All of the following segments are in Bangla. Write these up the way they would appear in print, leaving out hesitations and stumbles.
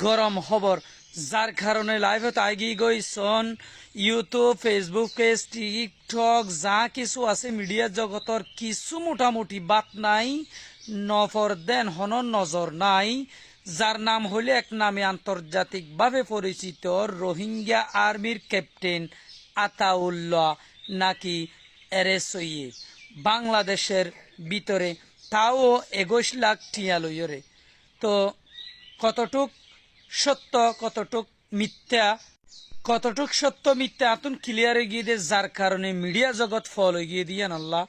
গরম খবর যার কারণে লাইভে তাইগি গইছন ইউটিউব ফেসবুক পেজ টিকটক যা কিছু আছে মিডিয়া জগতর কিছু মোটামুটি বাত নাই নফর দেন হন নজর নাই যার নাম হইলে এক নামে আন্তর্জাতিকভাবে পরিচিত রোহিঙ্গা আর্মির ক্যাপ্টেন আতাউল্লাহ নাকি অ্যারেস্ট হইয়ে বাংলাদেশের ভিতরে তাও 21 লাখ টিয়া লইরে। তো কতটুক সত্য কতটুক সত্য মিথ্যা আতুন ক্লিয়ার হয়ে গিয়ে যার কারণে মিডিয়া জগৎ ফল হয়ে গিয়ে দিয়ান আল্লাহ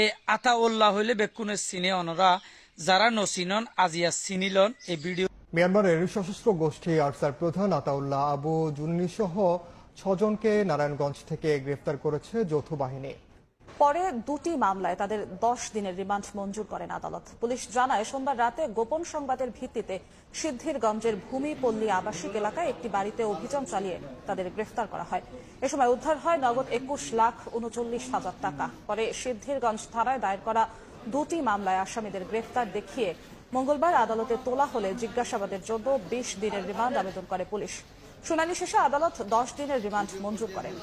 এই আতাউল্লাহ হইলে বেকুনে চিনে অনরা যারা নচিনন আজিয়া চিনিলন এই ভিডিও। মিয়ানমারের সশস্ত্র গোষ্ঠী আরসার প্রধান আতাউল্লাহ আবু জুন্নি সহ 6 জনকে নারায়ণগঞ্জ থেকে গ্রেফতার করেছে যৌথ বাহিনী। পরে দুটি মামলায় তাদের 10 দিনের রিমান্ড মঞ্জুর করেন আদালত। পুলিশ জানায় সোমবার রাতে গোপন সংবাদের ভিত্তিতে সিদ্ধিরগঞ্জের ভূমিপল্লী আবাসিক এলাকায় একটি বাড়িতে অভিযান চালিয়ে তাদের গ্রেফতার করা হয়। এ সময় উদ্ধার হয় নগদ 21,39,000 টাকা। পরে সিদ্ধিরগঞ্জ থানায় দায়ের করা দুটি মামলায় আসামিদের গ্রেফতার দেখিয়ে মঙ্গলবার আদালতে তোলা হলে জিজ্ঞাসাবাদের জন্য 20 দিনের রিমান্ড আবেদন করে পুলিশ। শুনানি শেষে আদালত 10 দিনের রিমান্ড মঞ্জুর করেন।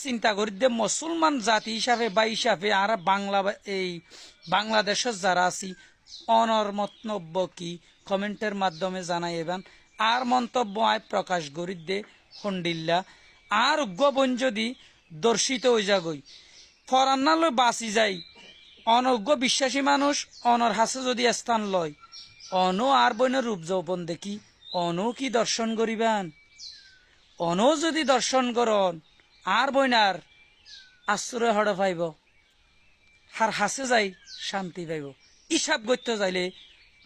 চিন্তা করি দে মুসলমান জাতি হিসাবে বা হিসাবে আর বাংলাদেশের যারা আছি অনর মন্তব্য কি কমেন্টের মাধ্যমে জানাই এবেন আর মন্তব্য আয় প্রকাশ করি দে হন্ডিল্লা আর উগ্রবন যদি দর্শিত হয়ে যাগই ফরান্নালৈ বাঁচি যাই অনজ্ঞ বিশ্বাসী মানুষ অনর হাসে যদি স্থান লয় অন আর বইনের রূপ যৌবন দেখি অন কি দর্শন করিবান অন যদি দর্শন করন আর বইনার আশ্রয় হড় পাইব হার হাসে যাই শান্তি পাইব। হিসাব করতে যাইলে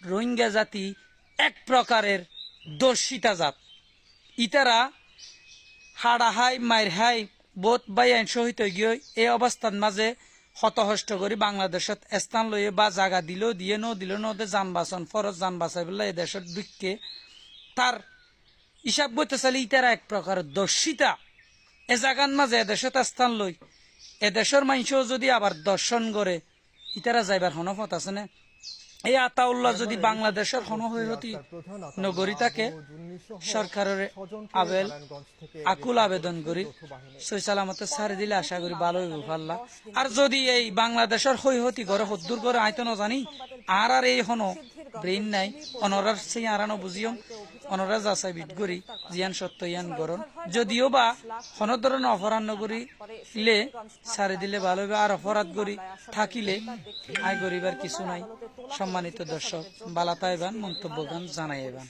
রোহিঙ্গা জাতি এক প্রকারের দর্শিতা জাত। ইতারা হাড়া হাই মায়ের হাই বোধ বাই আইন সহিত গিয়ে এই অবস্থার মাঝে হতহষ্ট করি বাংলাদেশত স্থান লইয়ে বা জায়গা দিলেও দিয়ে দিল নদে যান বাঁচন ফরজ যান বাঁচাই বলে এই দেশের দুঃখে তার হিসাব করতে চাইলে ইতারা এক প্রকার দর্শিতা এ জায়গার মাঝে এদেশত স্থান লই এদেশের মানুষও যদি আবার দর্শন করে ইতারা যাইবার হনফত আছে না। এই আতাউল্লাহ যদি বাংলাদেশের হনহতি নগরী থাকে সরকারের আকুল আবেদন করি সই সালামতে ছাড়ি দিলে আশা করি ভালো হইব পাল্লা। আর যদি এই বাংলাদেশের হৈহতি করে হদ্দুর করে আইতো না জানি আর এই হন ব্রেইন নাই অনরার সেই আরানো বুঝিয়ম অনরা যাচাই বিট করি জিয়ান সত্য ইয়ান গরণ যদিও বা কোনো ধরনের অপরাধ নগরী লে ছাড়ি দিলে ভালো হইবে আর অপরাধ করি থাকিলে আয় গরিবার কিছু নাই। সম্মানিত দর্শক বালাতা এবান মন্তব্য গান জানাই এবান।